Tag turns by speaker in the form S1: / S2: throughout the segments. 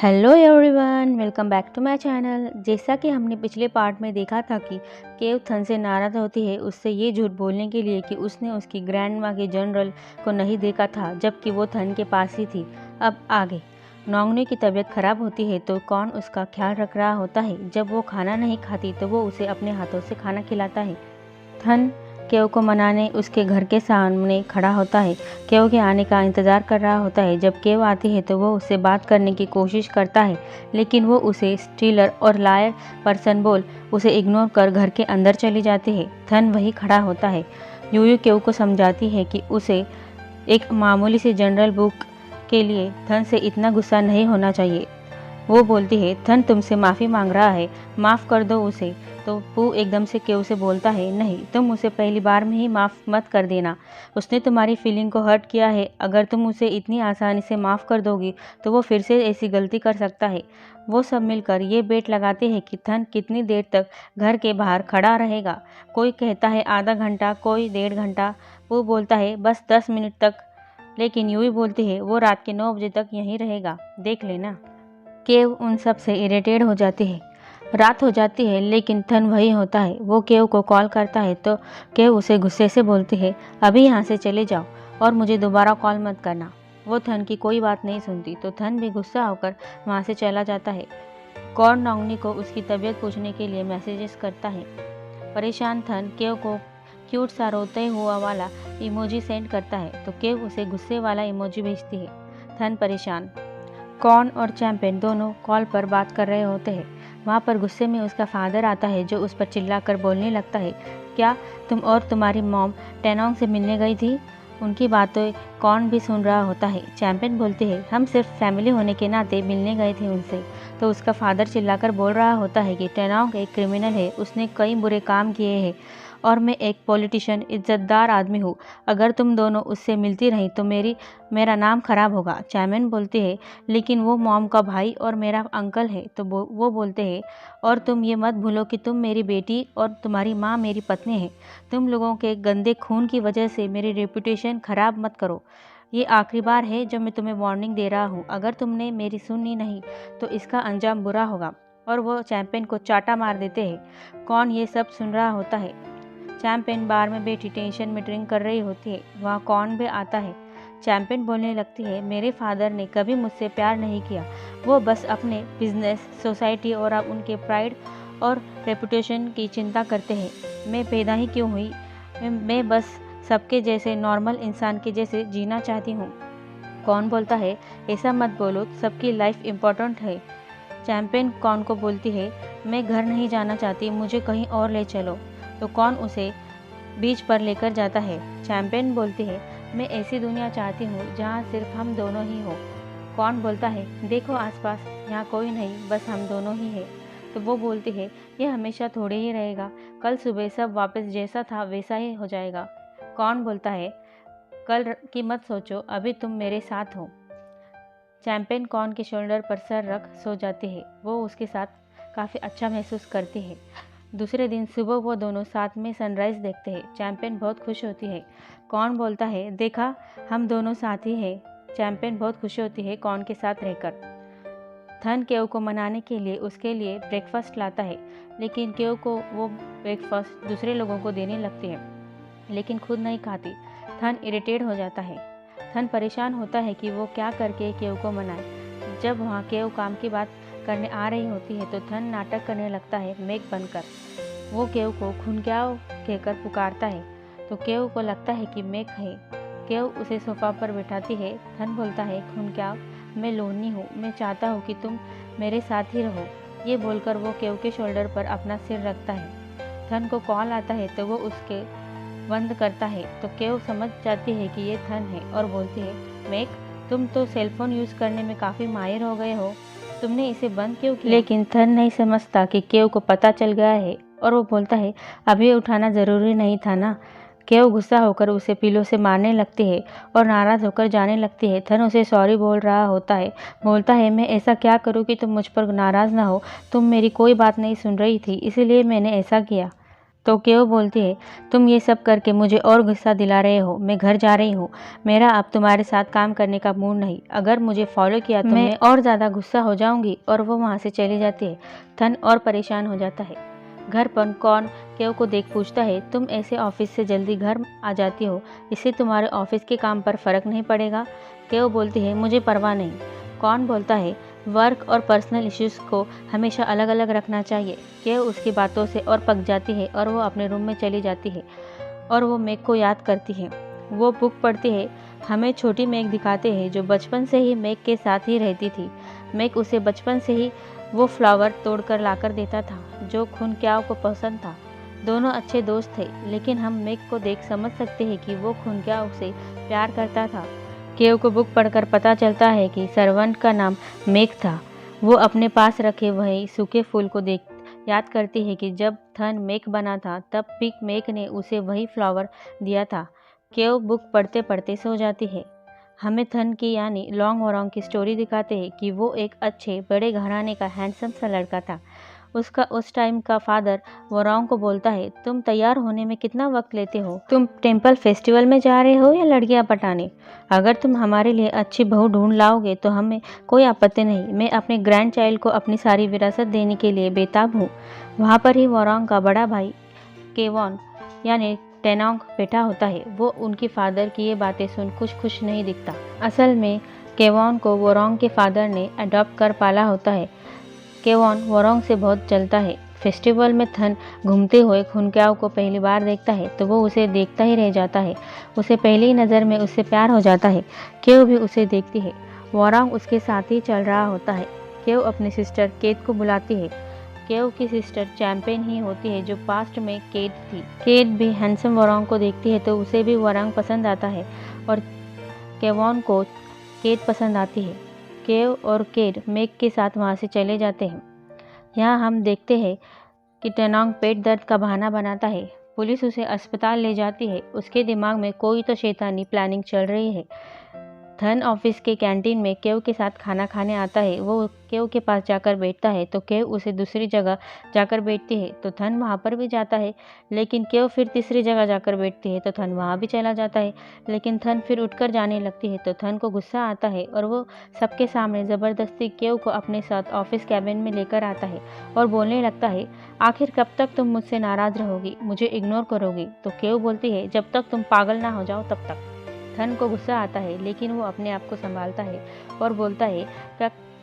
S1: Hello everyone, welcome back to my channel. जैसा कि हमने पिछले पार्ट में देखा था कि केव थन से नाराज़ होती है उससे ये झूठ बोलने के लिए कि उसने उसकी ग्रैंड माँ के जनरल को नहीं देखा था जबकि वो थन के पास ही थी। अब आगे नोंगनी की तबीयत खराब होती है तो कौन उसका ख्याल रख रहा होता है। जब वो खाना नहीं खाती तो वो उसे अपने हाथों से खाना खिलाता है। थन केव को मनाने उसके घर के सामने खड़ा होता है। केव के आने का इंतज़ार कर रहा होता है। जब केव आती है तो वो उससे बात करने की कोशिश करता है लेकिन वो उसे स्टीलर और लायर पर्सन बोल उसे इग्नोर कर घर के अंदर चली जाती है। थन वही खड़ा होता है। यूयू केव को समझाती है कि उसे एक मामूली सी जनरल बुक के लिए थन से इतना गुस्सा नहीं होना चाहिए। वो बोलती है, थन तुमसे माफ़ी मांग रहा है, माफ़ कर दो उसे। तो पू एकदम से केव से बोलता है, नहीं, तुम उसे पहली बार में ही माफ़ मत कर देना। उसने तुम्हारी फीलिंग को हर्ट किया है। अगर तुम उसे इतनी आसानी से माफ़ कर दोगी तो वो फिर से ऐसी गलती कर सकता है। वो सब मिलकर ये बेट लगाते हैं कि थन कितनी देर तक घर के बाहर खड़ा रहेगा। कोई कहता है आधा घंटा, कोई 1.5 घंटा। पू बोलता है बस 10 मिनट तक, लेकिन यूही बोलती है वो रात के 9 बजे तक यहीं रहेगा, देख लेना। केव उन सब से इरिटेट हो जाती है। रात हो जाती है लेकिन थन वही होता है। वो केव को कॉल करता है तो केव उसे गुस्से से बोलती है, अभी यहाँ से चले जाओ और मुझे दोबारा कॉल मत करना। वो थन की कोई बात नहीं सुनती तो थन भी गुस्सा होकर वहाँ से चला जाता है। कॉर्न नोंगनी को उसकी तबीयत पूछने के लिए मैसेजेस करता है। परेशान थन केव को क्यूट सा रोते हुआ वाला इमोजी सेंड करता है तो केव उसे गुस्से वाला इमोजी भेजती है। थन परेशान। कॉर्न और चैंपियन दोनों कॉल पर बात कर रहे होते हैं। वहाँ पर गुस्से में उसका फादर आता है जो उस पर चिल्लाकर बोलने लगता है, क्या तुम और तुम्हारी मॉम टेनोंग से मिलने गई थी? उनकी बातें कॉर्न भी सुन रहा होता है। चैंपियन बोलते हैं, हम सिर्फ फैमिली होने के नाते मिलने गए थे उनसे। तो उसका फादर चिल्लाकर बोल रहा होता है कि टेनोंग एक क्रिमिनल है, उसने कई बुरे काम किए हैं और मैं एक पॉलिटिशियन इज्जतदार आदमी हूँ। अगर तुम दोनों उससे मिलती रही तो मेरा नाम खराब होगा। चैंपियन बोलते हैं, लेकिन वो मॉम का भाई और मेरा अंकल है। तो वो बोलते हैं, और तुम ये मत भूलो कि तुम मेरी बेटी और तुम्हारी माँ मेरी पत्नी है। तुम लोगों के गंदे खून की वजह से मेरी रेपुटेशन खराब मत करो। ये आखिरी बार है जब मैं तुम्हें वार्निंग दे रहा हूँ। अगर तुमने मेरी सुनी नहीं तो इसका अंजाम बुरा होगा। और वो चैंपियन को चाटा मार देते हैं। कौन ये सब सुन रहा होता है। चैंपियन बार में बैठी टेंशन में ड्रिंक कर रही होती है। वहाँ कौन भी आता है। चैंपियन बोलने लगती है, मेरे फादर ने कभी मुझसे प्यार नहीं किया। वो बस अपने बिजनेस, सोसाइटी और अब उनके प्राइड और रेपुटेशन की चिंता करते हैं। मैं पैदा ही क्यों हुई? मैं बस सबके जैसे नॉर्मल इंसान के जैसे जीना चाहती हूँ। कौन बोलता है, ऐसा मत बोलो, सबकी लाइफ इम्पोर्टेंट है। चैंपियन कौन को बोलती है, मैं घर नहीं जाना चाहती, मुझे कहीं और ले चलो। तो कौन उसे बीच पर लेकर जाता है। चैंपियन बोलती है, मैं ऐसी दुनिया चाहती हूँ जहाँ सिर्फ हम दोनों ही हो। कौन बोलता है, देखो आसपास, यहाँ कोई नहीं, बस हम दोनों ही हैं। तो वो बोलती है, ये हमेशा थोड़े ही रहेगा, कल सुबह सब वापस जैसा था वैसा ही हो जाएगा। कौन बोलता है, कल की मत सोचो, अभी तुम मेरे साथ हो। चैंपियन कॉर्न के शोल्डर पर सर रख सो जाती है। वो उसके साथ काफ़ी अच्छा महसूस करती है। दूसरे दिन सुबह वो दोनों साथ में सनराइज़ देखते हैं। चैंपियन बहुत खुश होती है। कॉर्न बोलता है, देखा, हम दोनों साथ ही हैं। चैंपियन बहुत खुश होती है कॉर्न के साथ रहकर। थन केव को मनाने के लिए उसके लिए ब्रेकफास्ट लाता है, लेकिन केव को वो ब्रेकफास्ट दूसरे लोगों को देने लगती है, लेकिन खुद नहीं खाती। थन इरिटेट हो जाता है। थन परेशान होता है कि वो क्या करके केव को मनाए। जब वहाँ केव काम की बात करने आ रही होती है तो थन नाटक करने लगता है मेघ बनकर। वो केव को खुनक्याव कहकर पुकारता है तो केव को लगता है कि मेघ है। केव उसे सोफा पर बैठाती है। थन बोलता है, खुनक्याव, मैं लोनी हूँ, मैं चाहता हूँ कि तुम मेरे साथ ही रहो। ये बोलकर वो केव के शोल्डर पर अपना सिर रखता है। थन को कॉल आता है तो वो उसके बंद करता है तो केव समझ जाती है कि ये थन है और बोलती है, मेघ, तुम तो सेलफोन यूज़ करने में काफ़ी माहिर हो गए हो, तुमने इसे बंद क्यों किया? लेकिन थन नहीं समझता कि केव को पता चल गया है और वो बोलता है, अभी उठाना ज़रूरी नहीं था ना। केव गुस्सा होकर उसे पिलो से मारने लगती है और नाराज़ होकर जाने लगती है। थन उसे सॉरी बोल रहा होता है। बोलता है, मैं ऐसा क्या करूँ कि तुम मुझ पर नाराज़ ना हो? तुम मेरी कोई बात नहीं सुन रही थी, इसीलिए मैंने ऐसा किया। तो केओ बोलती है, तुम ये सब करके मुझे और गुस्सा दिला रहे हो। मैं घर जा रही हूँ। मेरा अब तुम्हारे साथ काम करने का मूड नहीं। अगर मुझे फॉलो किया तो मैं और ज़्यादा गुस्सा हो जाऊंगी। और वो वहाँ से चली जाती है। थन और परेशान हो जाता है। घर पर कौन केओ को देख पूछता है, तुम ऐसे ऑफिस से जल्दी घर आ जाती हो, इससे तुम्हारे ऑफिस के काम पर फ़र्क नहीं पड़ेगा? केओ बोलती है, मुझे परवाह नहीं। कौन बोलता है, वर्क और पर्सनल इश्यूज़ को हमेशा अलग अलग रखना चाहिए। केओ उसकी बातों से और पक जाती है और वो अपने रूम में चली जाती है और वो मेग को याद करती है। वो बुक पढ़ती है। हमें छोटी मेग दिखाते हैं जो बचपन से ही मेग के साथ ही रहती थी। मेग उसे बचपन से ही वो फ्लावर तोड़कर लाकर देता था जो खुन क्याओ को पसंद था। दोनों अच्छे दोस्त थे, लेकिन हम मेग को देख समझ सकते हैं कि वो खुन क्याओ से प्यार करता था। केओ को बुक पढ़कर पता चलता है कि सर्वेंट का नाम मेग था। वो अपने पास रखे वही सूखे फूल को देख याद करती है कि जब थन मेग बना था तब भी मेग ने उसे वही फ्लावर दिया था। केओ बुक पढ़ते पढ़ते सो जाती है। हमें थन की यानी लॉन्ग वोरोंग की स्टोरी दिखाते हैं कि वो एक अच्छे बड़े घराने का हैंडसम सा लड़का था। उसका उस टाइम का फादर वोरोंग को बोलता है, तुम तैयार होने में कितना वक्त लेते हो? तुम टेम्पल फेस्टिवल में जा रहे हो या लड़कियां पटाने? अगर तुम हमारे लिए अच्छी बहू ढूंढ लाओगे तो हमें कोई आपत्ति नहीं। मैं अपने ग्रैंड चाइल्ड को अपनी सारी विरासत देने के लिए बेताब हूँ। वहाँ पर ही वोरोंग का बड़ा भाई केवॉन यानी टेनोंग बैठा होता है। वो उनकी फादर की ये बातें सुन खुश नहीं दिखता। असल में केवॉन को वोरोंग के फादर ने अडॉप्ट कर पाला होता है। केवॉन वोरोंग से बहुत जलता है। फेस्टिवल में थन घूमते हुए खुन क्याओ को पहली बार देखता है तो वो उसे देखता ही रह जाता है। उसे पहली नज़र में उससे प्यार हो जाता है। केओ भी उसे देखती है। वोरोंग उसके साथ ही चल रहा होता है। केओ अपनी सिस्टर केट को बुलाती है। केओ की सिस्टर चैंपियन ही होती है जो पास्ट में केट थी। केट भी हैंडसम वोरोंग को देखती है तो उसे भी वोरोंग पसंद आता है और केवॉन को केट पसंद आती है। केव और केट मेग के साथ वहाँ से चले जाते हैं। यहाँ हम देखते हैं कि टेनोंग पेट दर्द का बहाना बनाता है। पुलिस उसे अस्पताल ले जाती है। उसके दिमाग में कोई तो शैतानी प्लानिंग चल रही है। थन ऑफिस के कैंटीन में केव के साथ खाना खाने आता है। वो केव के पास जाकर बैठता है तो केव उसे दूसरी जगह जाकर बैठती है तो थन वहाँ पर भी जाता है, लेकिन केव फिर तीसरी जगह जाकर बैठती है तो थन वहाँ भी चला जाता है, लेकिन थन फिर उठकर जाने लगती है तो थन को गुस्सा आता है और वो सबके सामने ज़बरदस्ती केव को अपने साथ ऑफिस कैबिन में लेकर आता है और बोलने लगता है, आखिर कब तक तुम मुझसे नाराज़ रहोगी, मुझे इग्नोर करोगी? तो केव बोलती है, जब तक तुम पागल ना हो जाओ तब तक। थन को गुस्सा आता है, लेकिन वो अपने आप को संभालता है और बोलता है,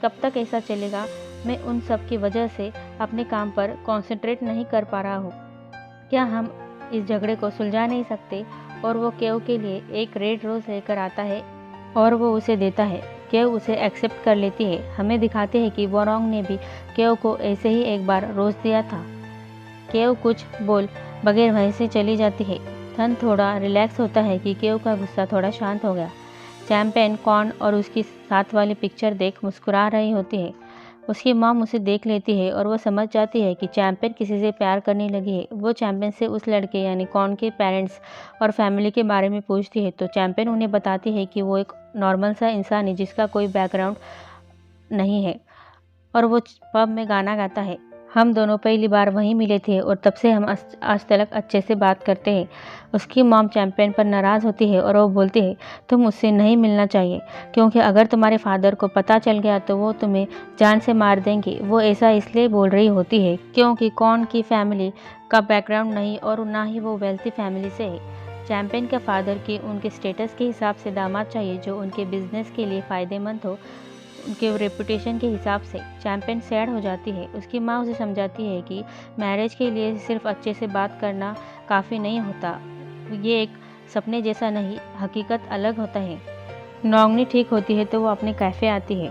S1: कब तक ऐसा चलेगा? मैं उन सब की वजह से अपने काम पर कंसंट्रेट नहीं कर पा रहा हूँ। क्या हम इस झगड़े को सुलझा नहीं सकते? और वो केव के लिए एक रेड रोज़ लेकर आता है और वो उसे देता है। केव उसे एक्सेप्ट कर लेती है। हमें दिखाते हैं कि वोरोंग ने भी केव को ऐसे ही एक बार रोज़ दिया था। केव कुछ बोल बगैर वहीं से चली जाती है। थन थोड़ा रिलैक्स होता है कि केव का गुस्सा थोड़ा शांत हो गया। चैंपेन कॉर्न और उसकी साथ वाली पिक्चर देख मुस्कुरा रही होती है। उसकी मॉम उसे देख लेती है और वो समझ जाती है कि चैंपियन किसी से प्यार करने लगी है। वो चैंपियन से उस लड़के यानी कॉर्न के पेरेंट्स और फैमिली के बारे में पूछती है तो चैंपियन उन्हें बताती है कि वो एक नॉर्मल सा इंसान है जिसका कोई बैकग्राउंड नहीं है और वो पब में गाना गाता है। हम दोनों पहली बार वहीं मिले थे और तब से हम आज तक अच्छे से बात करते हैं। उसकी मॉम चैंपियन पर नाराज़ होती है और वो बोलती है, तुम उससे नहीं मिलना चाहिए क्योंकि अगर तुम्हारे फादर को पता चल गया तो वो तुम्हें जान से मार देंगे। वो ऐसा इसलिए बोल रही होती है क्योंकि कौन की फैमिली का बैकग्राउंड नहीं और ना ही वो वेल्थी फैमिली से है। चैंपियन के फादर की उनके स्टेटस के हिसाब से दामाद चाहिए जो उनके बिजनेस के लिए फ़ायदेमंद हो, उनके रेपुटेशन के हिसाब से। चैंपियन सैड हो जाती है। उसकी माँ उसे समझाती है कि मैरिज के लिए सिर्फ अच्छे से बात करना काफ़ी नहीं होता, ये एक सपने जैसा नहीं, हकीकत अलग होता है। नौंगनी ठीक होती है तो वो अपने कैफ़े आती है।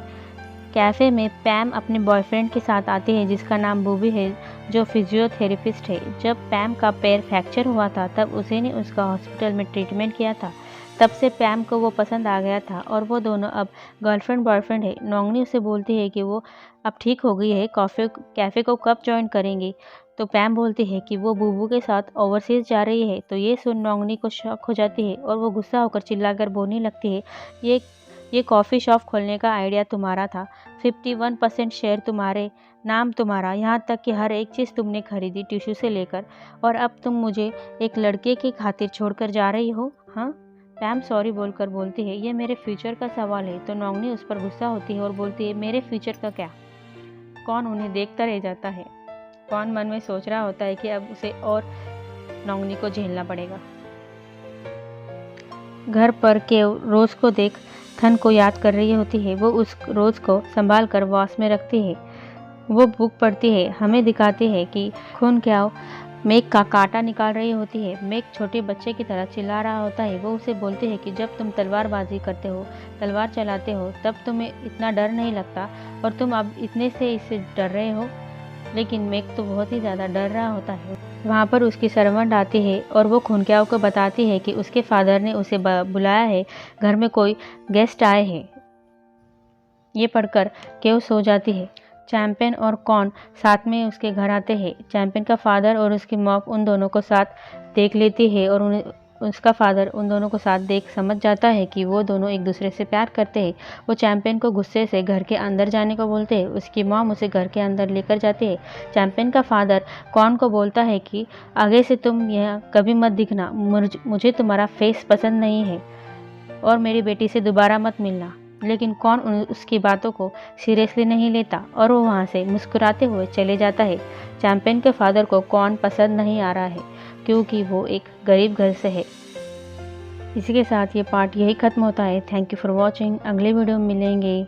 S1: कैफ़े में पैम अपने बॉयफ्रेंड के साथ आती है जिसका नाम बूबी है जो फिजियोथेरेपिस्ट है। जब पैम का पैर फ्रैक्चर हुआ था तब उसी ने उसका हॉस्पिटल में ट्रीटमेंट किया था। तब से पैम को वो पसंद आ गया था और वो दोनों अब गर्लफ्रेंड बॉयफ्रेंड है। नौंगनी उसे बोलती है कि वो अब ठीक हो गई है, कैफ़े को कब ज्वाइन करेंगी? तो पैम बोलती है कि वो बूबू के साथ ओवरसीज जा रही है। तो ये सुन नौंगनी को शॉक हो जाती है और वो गुस्सा होकर चिल्लाकर बोलने लगती है, ये कॉफ़ी शॉप खोलने का आइडिया तुम्हारा था, 51% शेयर तुम्हारे, नाम तुम्हारा, यहाँ तक कि हर एक चीज़ तुमने खरीदी टिश्यू से लेकर, और अब तुम मुझे एक लड़के की खातिर छोड़कर जा रही हो। हाँ, पैम सॉरी बोलकर बोलती है, ये मेरे फ्यूचर का सवाल है। तो नौंगनी उस पर गुस्सा होती है और बोलती है, मेरे फ्यूचर का क्या? कौन उन्हें देखता रह जाता है? कौन मन में सोच रहा होता है कि अब उसे और नौंगनी को झेलना पड़ेगा। घर पर केव रोज़ को देख थन को याद कर रही होती है। वो उस रोज़ को संभाल कर वास में रखती है। वो बुक पढ़ती है, हमें दिखाती है कि खून क्या मेघ का कांटा निकाल रही होती है। मेघ छोटे बच्चे की तरह चिल्ला रहा होता है। वो उसे बोलती है कि जब तुम तलवारबाजी करते हो, तलवार चलाते हो, तब तुम्हें इतना डर नहीं लगता, और तुम अब इतने से इससे डर रहे हो। लेकिन मेघ तो बहुत ही ज़्यादा डर रहा होता है। वहाँ पर उसकी सर्वेंट आती है और वो खूनक्याओं को बताती है कि उसके फादर ने उसे बुलाया है, घर में कोई गेस्ट आए हैं। ये पढ़कर केव सो जाती है। चैंपियन और कॉर्न साथ में उसके घर आते हैं। चैंपियन का फादर और उसकी मॉम उन दोनों को साथ देख लेती है और उन्हें उसका फादर उन दोनों को साथ देख समझ जाता है कि वो दोनों एक दूसरे से प्यार करते हैं। वो चैंपियन को गुस्से से घर के अंदर जाने को बोलते हैं। उसकी मॉम उसे घर के अंदर लेकर जाती है। चैंपियन का फादर कॉर्न को बोलता है कि आगे से तुम यहाँ कभी मत दिखना, मुझे तुम्हारा फेस पसंद नहीं है, और मेरी बेटी से दोबारा मत मिलना। लेकिन कौन उसकी बातों को सीरियसली नहीं लेता और वो वहाँ से मुस्कुराते हुए चले जाता है। चैंपियन के फादर को कौन पसंद नहीं आ रहा है, क्योंकि वो एक गरीब घर से है। इसी के साथ ये पार्ट यही ख़त्म होता है। Thank you for watching. अगले वीडियो में मिलेंगे।